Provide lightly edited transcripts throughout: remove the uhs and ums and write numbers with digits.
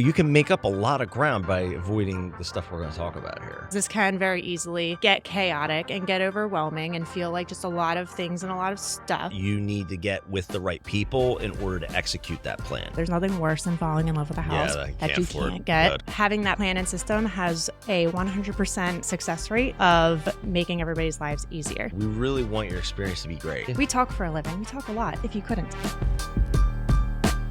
You can make up a lot of ground by avoiding the stuff we're going to talk about here. This can very easily get chaotic and get overwhelming and feel like just a lot of things and a lot of stuff. You need to get with the right people in order to execute that plan. There's nothing worse than falling in love with a house that you can't get. Having that plan and system has a 100% success rate of making everybody's lives easier. We really want your experience to be great. We talk for a living. We talk a lot if you couldn't.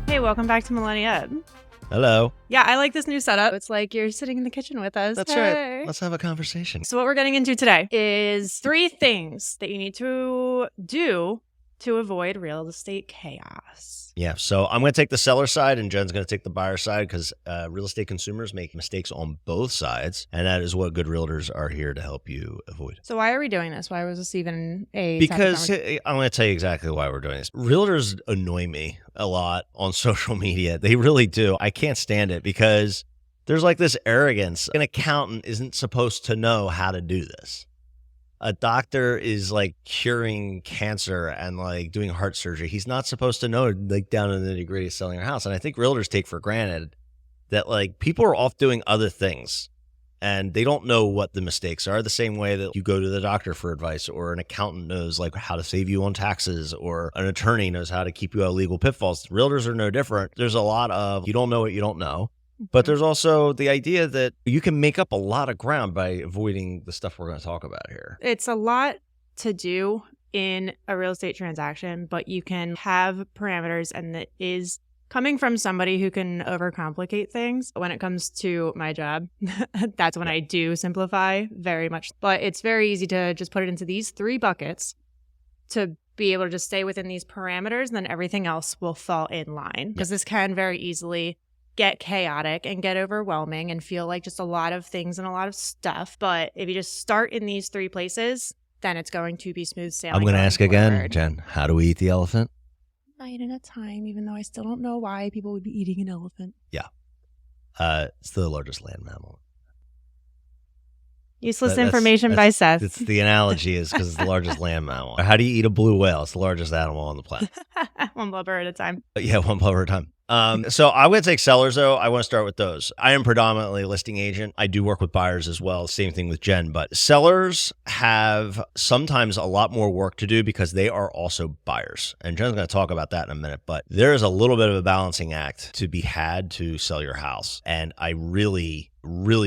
Hey, welcome back to Millennial. Hello. Yeah, I like this new setup. It's like you're sitting in the kitchen with us. That's right. Let's have a conversation. So what we're getting into today is 3 things that you need to do to avoid real estate chaos. Yeah, so I'm going to take the seller side and Jen's going to take the buyer side because real estate consumers make mistakes on both sides. And that is what good realtors are here to help you avoid. So why are we doing this? Why was this even a Because I'm going to tell you exactly why we're doing this. Realtors annoy me a lot on social media. They really do. I can't stand it because there's like this arrogance. An accountant isn't supposed to know how to do this. A doctor is like curing cancer and like doing heart surgery. He's not supposed to know like down in the nitty-gritty of selling your house. And I think realtors take for granted that like people are off doing other things and they don't know what the mistakes are, the same way that you go to the doctor for advice or an accountant knows like how to save you on taxes or an attorney knows how to keep you out of legal pitfalls. Realtors are no different. There's a lot of you don't know what you don't know. But there's also the idea that you can make up a lot of ground by avoiding the stuff we're going to talk about here. It's a lot to do in a real estate transaction, but you can have parameters, and that is coming from somebody who can overcomplicate things. When it comes to my job, that's when I do simplify very much. But it's very easy to just put it into these 3 buckets to be able to just stay within these parameters, and then everything else will fall in line. Because this can very easily get chaotic and get overwhelming and feel like just a lot of things and a lot of stuff. But if you just start in these 3 places, then it's going to be smooth sailing. I'm going to ask again, Jen, how do we eat the elephant? Bite at a time, even though I still don't know why people would be eating an elephant. Yeah. It's the largest land mammal. Useless information by Seth. It's the analogy is because it's the largest land mammal. How do you eat a blue whale? It's the largest animal on the planet. One blubber at a time. Yeah, one blubber at a time. So I'm going to take sellers, though. I want to start with those. I am predominantly a listing agent. I do work with buyers as well. Same thing with Jen. But sellers have sometimes a lot more work to do because they are also buyers. And Jen's going to talk about that in a minute. But there is a little bit of a balancing act to be had to sell your house. And I really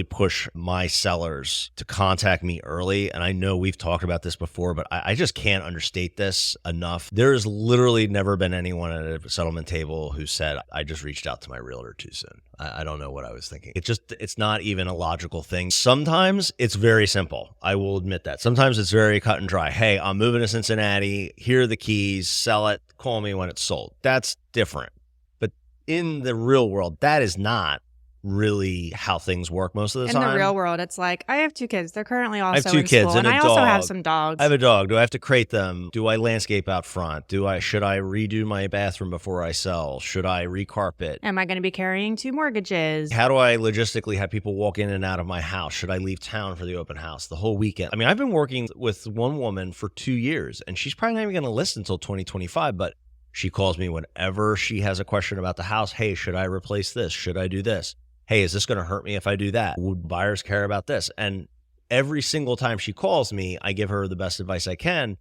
push my sellers to contact me early. And I know we've talked about this before, but I just can't understate this enough. There's literally never been anyone at a settlement table who said, I just reached out to my realtor too soon. I don't know what I was thinking. It's not even a logical thing. Sometimes it's very simple. I will admit that. Sometimes it's very cut and dry. Hey, I'm moving to Cincinnati. Here are the keys. Sell it. Call me when it's sold. That's different. But in the real world, that is not really how things work most of the time. In the real world, it's like, I have 2 kids. They're currently also I have 2 in kids school, and I a also dog. have some dogs. I have a dog. Do I have to crate them? Do I landscape out front? Should I redo my bathroom before I sell? Should I recarpet? Am I going to be carrying 2 mortgages? How do I logistically have people walk in and out of my house? Should I leave town for the open house the whole weekend? I mean, I've been working with one woman for 2 years, and she's probably not even going to list until 2025, but she calls me whenever she has a question about the house. Hey, should I replace this? Should I do this? Hey, is this going to hurt me if I do that? Would buyers care about this? And every single time she calls me, I give her the best advice I can,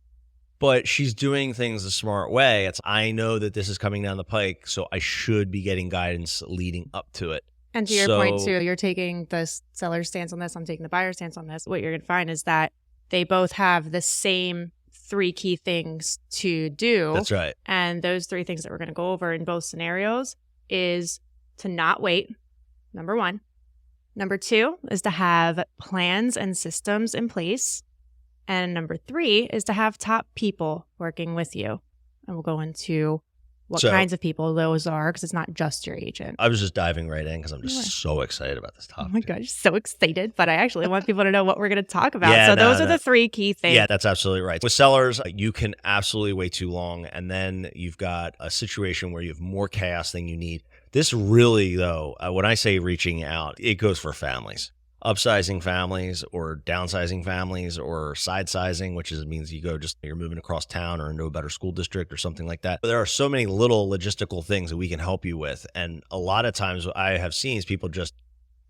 but she's doing things the smart way. I know that this is coming down the pike, so I should be getting guidance leading up to it. And to your point too, you're taking the seller stance on this, I'm taking the buyer stance on this. What you're going to find is that they both have the same 3 key things to do. That's right. And those 3 things that we're going to go over in both scenarios is to not wait. Number 1. Number 2 is to have plans and systems in place. And number 3 is to have top people working with you. And we'll go into what kinds of people those are, because it's not just your agent. I was just diving right in because I'm just so excited about this topic. Oh my gosh, so excited. But I actually want people to know what we're going to talk about. Those are the 3 key things. Yeah, that's absolutely right. With sellers, you can absolutely wait too long. And then you've got a situation where you have more chaos than you need. This really, though, when I say reaching out, it goes for families. upsizing families or downsizing families or side sizing, which means you're moving across town or into a better school district or something like that. But there are so many little logistical things that we can help you with. And a lot of times what I have seen is people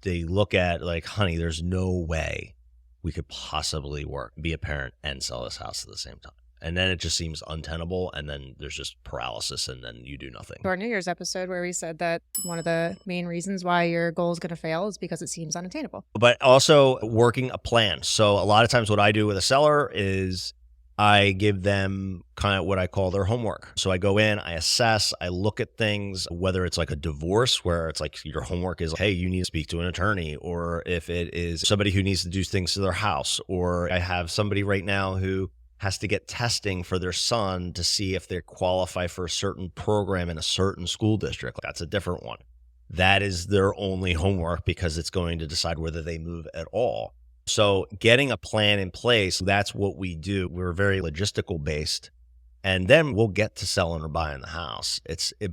they look at like, honey, there's no way we could possibly be a parent and sell this house at the same time. And then it just seems untenable, and then there's just paralysis, and then you do nothing. Our New Year's episode where we said that one of the main reasons why your goal is going to fail is because it seems unattainable. But also working a plan. So a lot of times what I do with a seller is I give them kind of what I call their homework. So I go in, I assess, I look at things, whether it's like a divorce where it's like your homework is, hey, you need to speak to an attorney, or if it is somebody who needs to do things to their house, or I have somebody right now who has to get testing for their son to see if they qualify for a certain program in a certain school district. That's a different one. That is their only homework because it's going to decide whether they move at all. So getting a plan in place, that's what we do. We're very logistical based. And then we'll get to selling or buying the house.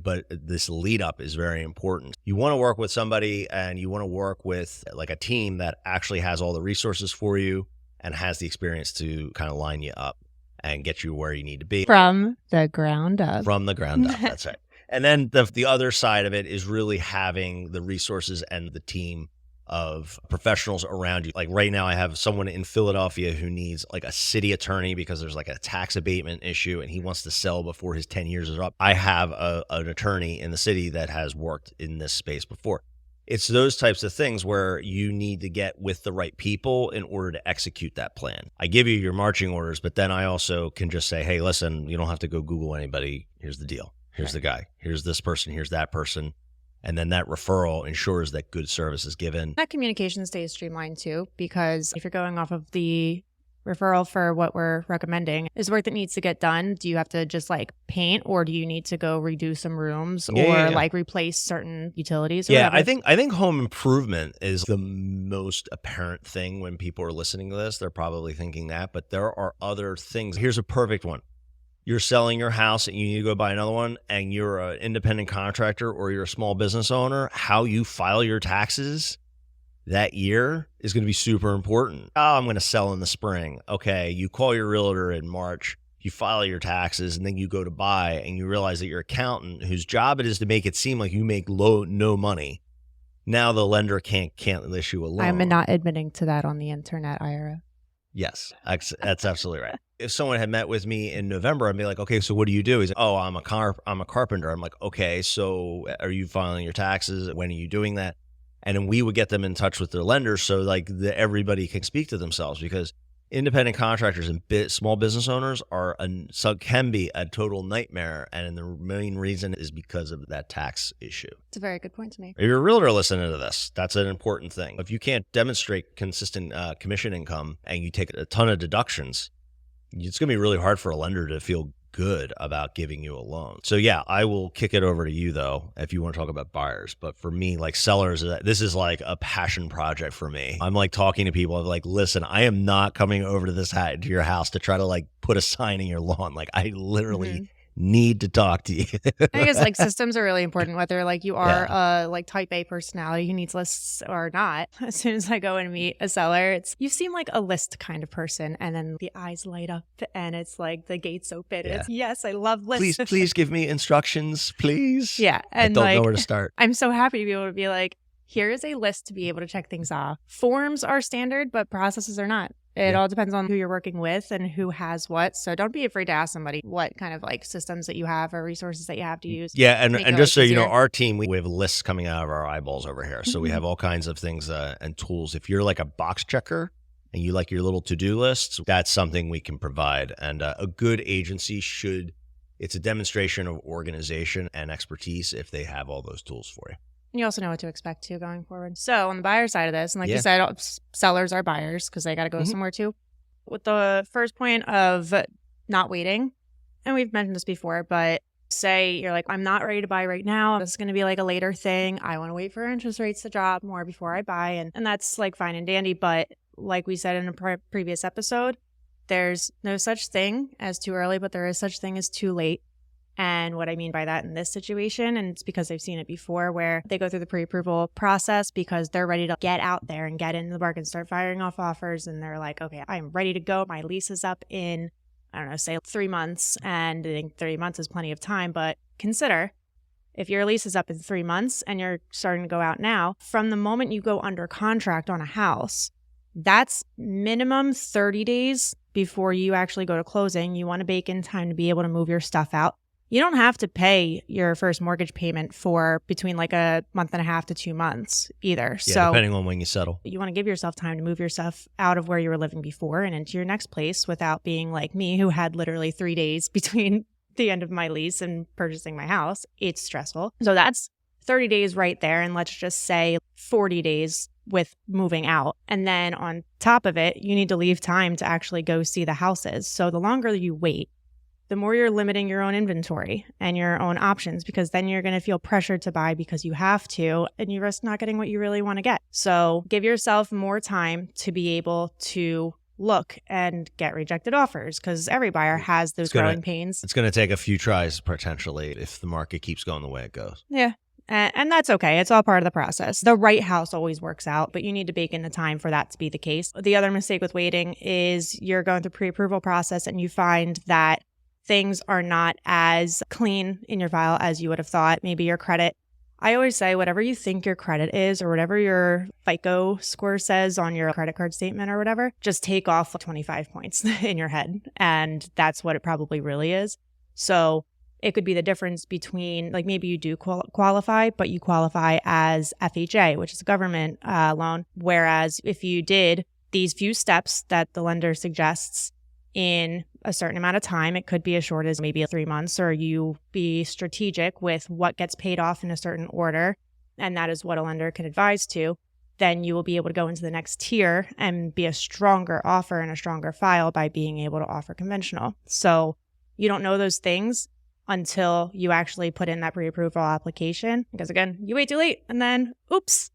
But this lead up is very important. You want to work with somebody, and you want to work with like a team that actually has all the resources for you and has the experience to kind of line you up and get you where you need to be. From the ground up. From the ground up, that's right. And then the other side of it is really having the resources and the team of professionals around you. Like right now, I have someone in Philadelphia who needs like a city attorney because there's like a tax abatement issue and he wants to sell before his 10 years is up. I have an attorney in the city that has worked in this space before. It's those types of things where you need to get with the right people in order to execute that plan. I give you your marching orders, but then I also can just say, hey, listen, you don't have to go Google anybody. Here's the deal. Here's the guy. Here's this person. Here's that person. And then that referral ensures that good service is given. That communication stays streamlined too, because if you're going off of the referral for what we're recommending is work that needs to get done, do you have to just like paint, or do you need to go redo some rooms like replace certain utilities? Or whatever? I think home improvement is the most apparent thing when people are listening to this. They're probably thinking that, but there are other things. Here's a perfect one. You're selling your house and you need to go buy another one, and you're an independent contractor or you're a small business owner. How you file your taxes that year is going to be super important. Oh, I'm going to sell in the spring. Okay, you call your realtor in March, you file your taxes, and then you go to buy, and you realize that your accountant, whose job it is to make it seem like you make no money, now the lender can't issue a loan. I'm not admitting to that on the internet, Ira. Yes, that's absolutely right. If someone had met with me in November, I'd be like, okay, so what do you do? He's like, oh, I'm a carpenter. I'm like, okay, so are you filing your taxes? When are you doing that? And then we would get them in touch with their lenders so like everybody can speak to themselves, because independent contractors and small business owners can be a total nightmare. And the main reason is because of that tax issue. It's a very good point to make. If you're a realtor listening to this, that's an important thing. If you can't demonstrate consistent commission income and you take a ton of deductions, it's going to be really hard for a lender to feel good about giving you a loan. So yeah, I will kick it over to you though, if you want to talk about buyers. But for me, like sellers, this is like a passion project for me. I'm like talking to people. I'm like, listen, I am not coming over to your house to try to like put a sign in your lawn. Like I literally need to talk to you. I guess like systems are really important, whether like you are a like type A personality who needs lists or not. As soon as I go and meet a seller, you seem like a list kind of person, and then the eyes light up and it's like the gates open. Yeah. It's yes, I love lists. Please give me instructions, please. Yeah. And I don't know where to start. I'm so happy to be able to be like, here is a list to be able to check things off. Forms are standard, but processes are not. It all depends on who you're working with and who has what. So don't be afraid to ask somebody what kind of like systems that you have or resources that you have to use. Yeah. And just so you know, our team, we have lists coming out of our eyeballs over here. So we have all kinds of things and tools. If you're like a box checker and you like your little to-do lists, that's something we can provide. And a good agency it's a demonstration of organization and expertise if they have all those tools for you. You also know what to expect too going forward. So on the buyer side of this, and like you said, sellers are buyers because they got to go somewhere too. With the first point of not waiting, and we've mentioned this before, but say you're like, I'm not ready to buy right now. This is going to be like a later thing. I want to wait for interest rates to drop more before I buy. And that's like fine and dandy. But like we said in a previous episode, there's no such thing as too early, but there is such thing as too late. And what I mean by that in this situation, and it's because I've seen it before, where they go through the pre-approval process because they're ready to get out there and get into the market and start firing off offers. And they're like, okay, I'm ready to go. My lease is up in, I don't know, say 3 months. And I think 3 months is plenty of time. But consider if your lease is up in 3 months and you're starting to go out now, from the moment you go under contract on a house, that's minimum 30 days before you actually go to closing. You want to bake in time to be able to move your stuff out. You don't have to pay your first mortgage payment for between like a month and a half to 2 months either. Yeah, so depending on when you settle. you want to give yourself time to move your stuff out of where you were living before and into your next place without being like me, who had literally 3 days between the end of my lease and purchasing my house. It's stressful. So that's 30 days right there. And let's just say 40 days with moving out. And then on top of it, you need to leave time to actually go see the houses. So the longer you wait, the more you're limiting your own inventory and your own options, because then you're going to feel pressured to buy because you have to, and you risk not getting what you really want to get. So give yourself more time to be able to look and get rejected offers, because every buyer has those growing pains. It's going to take a few tries potentially if the market keeps going the way it goes. Yeah. And that's okay. It's all part of the process. The right house always works out, but you need to bake in the time for that to be the case. The other mistake with waiting is you're going through pre-approval process and you find that things are not as clean in your file as you would have thought. Maybe your credit. I always say whatever you think your credit is or whatever your FICO score says on your credit card statement or whatever, just take off 25 points in your head. And that's what it probably really is. So it could be the difference between, like, maybe you do qualify, but you qualify as FHA, which is a government loan. Whereas if you did these few steps that the lender suggests in a certain amount of time, it could be as short as maybe 3 months, or you be strategic with what gets paid off in a certain order, and that is what a lender can advise to, then you will be able to go into the next tier and be a stronger offer and a stronger file by being able to offer conventional. So you don't know those things until you actually put in that pre-approval application, because again, you wait too late and then oops,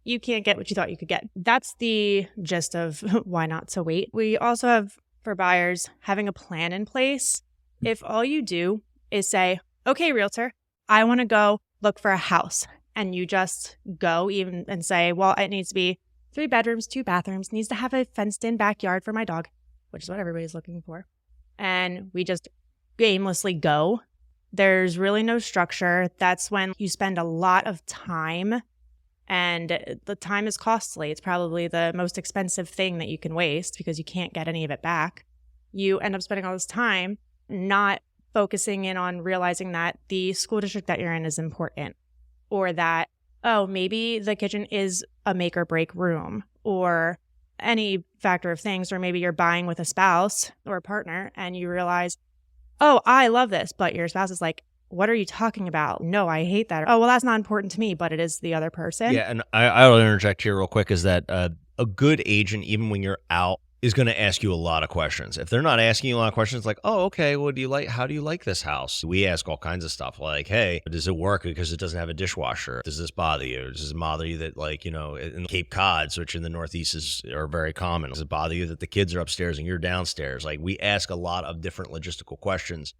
you can't get what you thought you could get. That's the gist of why not to wait. We also have, for buyers, having a plan in place. If all you do is say, okay, realtor, I want to go look for a house, and you just go even and say, well, it needs to be 3 bedrooms, 2 bathrooms, needs to have a fenced in backyard for my dog, which is what everybody's looking for. And we just aimlessly go. There's really no structure. That's when you spend a lot of time, and the time is costly. It's probably the most expensive thing that you can waste because you can't get any of it back. You end up spending all this time not focusing in on realizing that the school district that you're in is important, or that, oh, maybe the kitchen is a make or break room, or any factor of things, or maybe you're buying with a spouse or a partner and you realize, oh, I love this, but your spouse is like, what are you talking about? No, I hate that. Oh, well, that's not important to me, but it is the other person. Yeah, and I'll interject here real quick, is that a good agent, even when you're out, is going to ask you a lot of questions. If they're not asking you a lot of questions, like, oh, okay, what do you like? How do you like this house? We ask all kinds of stuff like, hey, does it work because it doesn't have a dishwasher? Does this bother you? Does it bother you that, like, you know, in Cape Cods, which in the Northeast are very common, does it bother you that the kids are upstairs and you're downstairs? Like, we ask a lot of different logistical questions,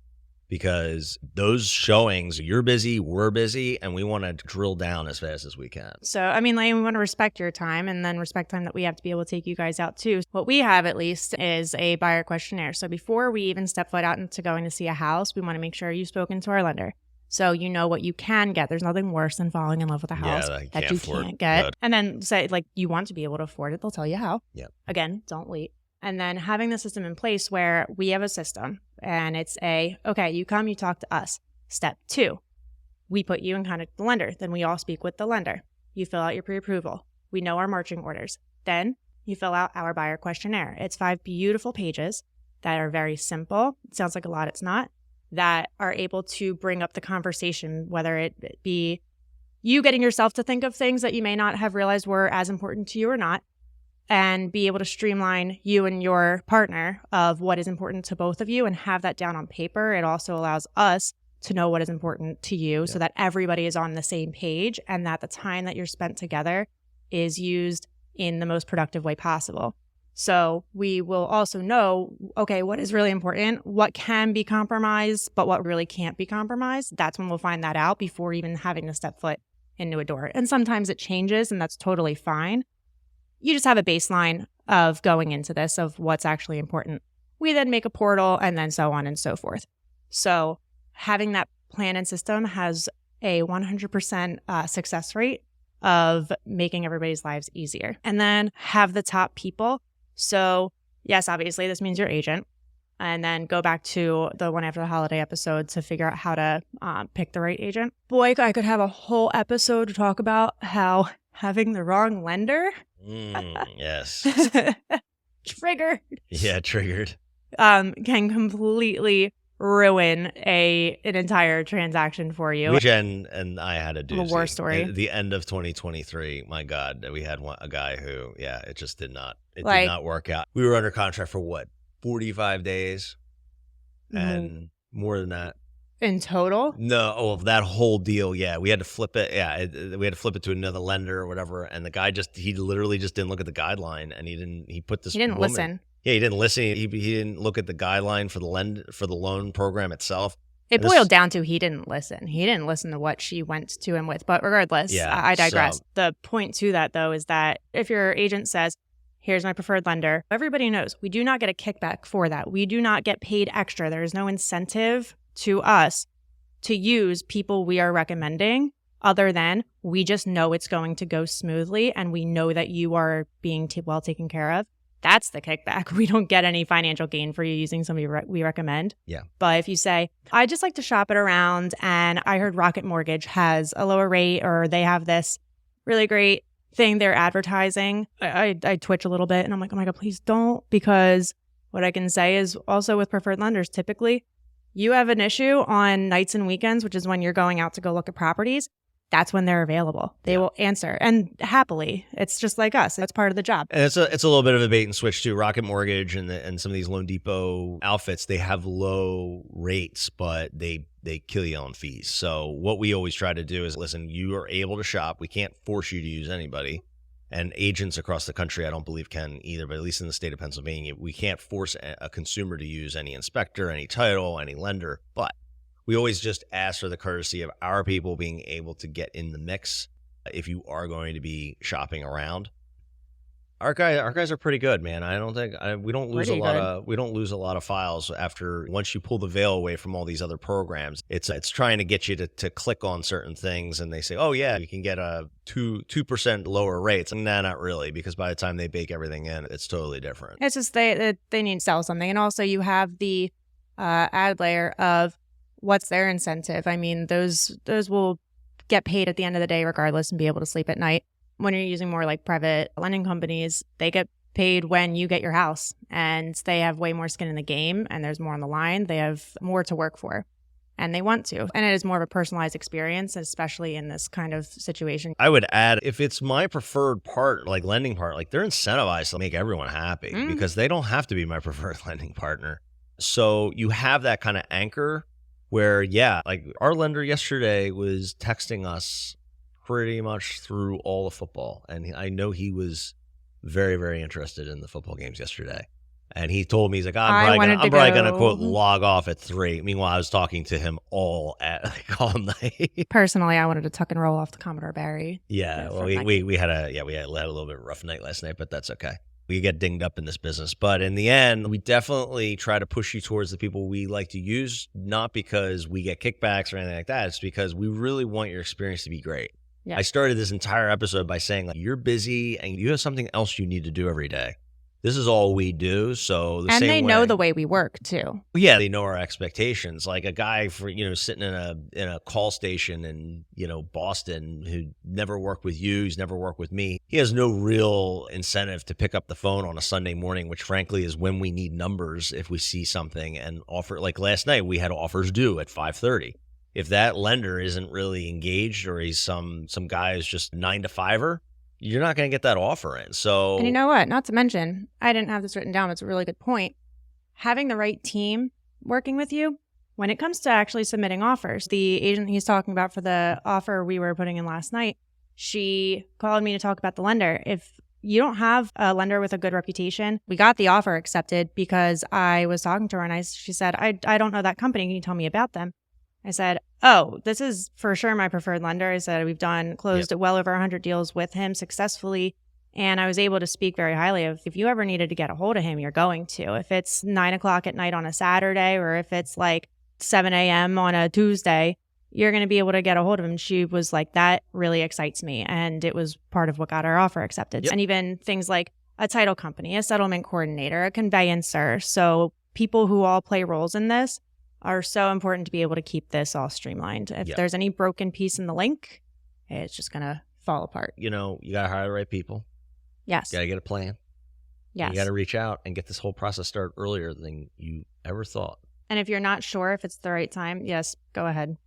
because those showings, you're busy, we're busy, and we want to drill down as fast as we can. So, I mean, like, we want to respect your time and then respect time that we have to be able to take you guys out too. What we have, at least, is a buyer questionnaire. So before we even step foot out into going to see a house, we want to make sure you've spoken to our lender. So you know what you can get. There's nothing worse than falling in love with a house that you can't get. Good. And then say, like, you want to be able to afford it. They'll tell you how. Yeah. Again, don't wait. And then having the system in place where we have a system and it's okay, you come, you talk to us. Step 2, we put you in contact with the lender. Then we all speak with the lender. You fill out your pre-approval. We know our marching orders. Then you fill out our buyer questionnaire. It's 5 beautiful pages that are very simple. It sounds like a lot, it's not. That are able to bring up the conversation, whether it be you getting yourself to think of things that you may not have realized were as important to you or not, and be able to streamline you and your partner of what is important to both of you and have that down on paper. It also allows us to know what is important to you, so that everybody is on the same page and that the time that you're spent together is used in the most productive way possible. So we will also know, okay, what is really important, what can be compromised, but what really can't be compromised. That's when we'll find that out before even having to step foot into a door. And sometimes it changes, and that's totally fine. You just have a baseline of going into this, of what's actually important. We then make a portal, and then so on and so forth. So having that plan and system has a 100% success rate of making everybody's lives easier. And then have the top people. So yes, obviously this means your agent. And then go back to the one after the holiday episode to figure out how to pick the right agent. Boy, I could have a whole episode to talk about how having the wrong lender. Yes. Triggered. Yeah, triggered. Can completely ruin an entire transaction for you. Jen and I had a doozy. A war story. At the end of 2023, my God, we had a guy who, it just did not did not work out. We were under contract for what, 45 days? And more than that. In total? No, that whole deal, we had to flip it. We had to flip it to another lender or whatever. And the guy he literally just didn't look at the guideline, and he didn't listen. Yeah, he didn't listen. He didn't look at the guideline for the loan program itself. It boiled down to he didn't listen. He didn't listen to what she went to him with. But regardless, I digress. So, the point to that, though, is that if your agent says, here's my preferred lender, everybody knows we do not get a kickback for that. We do not get paid extra. There is no incentive to us to use people we are recommending, other than we just know it's going to go smoothly and we know that you are being well taken care of. That's the kickback. We don't get any financial gain for you using somebody we recommend. Yeah. But if you say, I just like to shop it around and I heard Rocket Mortgage has a lower rate, or they have this really great thing they're advertising, I twitch a little bit and I'm like, oh my God, please don't. Because what I can say is also with preferred lenders, typically you have an issue on nights and weekends, which is when you're going out to go look at properties. That's when they're available. They will answer, and happily. It's just like us. It's part of the job. And it's a little bit of a bait and switch too. Rocket Mortgage and some of these Loan Depot outfits, they have low rates, but they kill you on fees. So what we always try to do is, listen, you are able to shop. We can't force you to use anybody. And agents across the country, I don't believe can either, but at least in the state of Pennsylvania, we can't force a consumer to use any inspector, any title, any lender. But we always just ask for the courtesy of our people being able to get in the mix if you are going to be shopping around. Our guys are pretty good, man. I don't think we don't lose a lot of files after once you pull the veil away from all these other programs. It's trying to get you to click on certain things, and they say, oh yeah, you can get a 2% lower rates. Nah, not really, because by the time they bake everything in, it's totally different. It's just they need to sell something, and also you have the added layer of what's their incentive. I mean, those will get paid at the end of the day regardless and be able to sleep at night. When you're using more like private lending companies, they get paid when you get your house, and they have way more skin in the game, and there's more on the line. They have more to work for, and they want to. And it is more of a personalized experience, especially in this kind of situation. I would add, if it's my preferred part, like lending part, like they're incentivized to make everyone happy because they don't have to be my preferred lending partner. So you have that kind of anchor where, like our lender yesterday was texting us pretty much through all the football. And I know he was very, very interested in the football games yesterday. And he told me, he's like, I'm probably going to quote log off at 3. Meanwhile, I was talking to him all night. Personally, I wanted to tuck and roll off the Commodore Barry. Yeah, well, we had a little bit of a rough night last night, but that's okay. We get dinged up in this business. But in the end, we definitely try to push you towards the people we like to use, not because we get kickbacks or anything like that. It's because we really want your experience to be great. Yeah. I started this entire episode by saying, like, you're busy and you have something else you need to do every day. This is all we do. So and they know the way we work too. Yeah, they know our expectations. Like a guy sitting in a call station in Boston who never worked with you, he's never worked with me. He has no real incentive to pick up the phone on a Sunday morning, which frankly is when we need numbers if we see something and offer. Like last night, we had offers due at 5:30. If that lender isn't really engaged, or he's some guy who's just 9 to 5er, you're not going to get that offer in. So, and you know what? Not to mention, I didn't have this written down. It's a really good point. Having the right team working with you when it comes to actually submitting offers. The agent he's talking about for the offer we were putting in last night, she called me to talk about the lender. If you don't have a lender with a good reputation. We got the offer accepted because I was talking to her and she said, I don't know that company. Can you tell me about them? I said, oh, this is for sure my preferred lender. I said, we've closed well over 100 deals with him successfully. And I was able to speak very highly of, if you ever needed to get a hold of him, you're going to. If it's 9:00 at night on a Saturday, or if it's like 7 a.m. on a Tuesday, you're going to be able to get a hold of him. She was like, that really excites me. And it was part of what got our offer accepted. Yep. And even things like a title company, a settlement coordinator, a conveyancer. So people who all play roles in this are so important to be able to keep this all streamlined. If there's any broken piece in the link, it's just going to fall apart. You got to hire the right people. Yes. You got to get a plan. Yes. You got to reach out and get this whole process started earlier than you ever thought. And if you're not sure if it's the right time, yes, go ahead.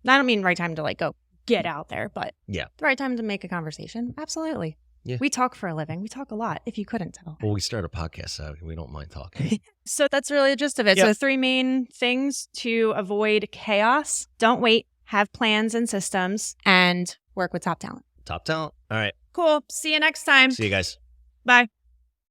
I don't mean right time to go get out there, but the right time to make a conversation. Absolutely. Yeah. We talk for a living. We talk a lot, if you couldn't tell. Well, we start a podcast, so we don't mind talking. So that's really the gist of it. Yep. So 3 main things to avoid chaos. Don't wait. Have plans and systems, and work with top talent. Top talent. All right. Cool. See you next time. See you guys. Bye.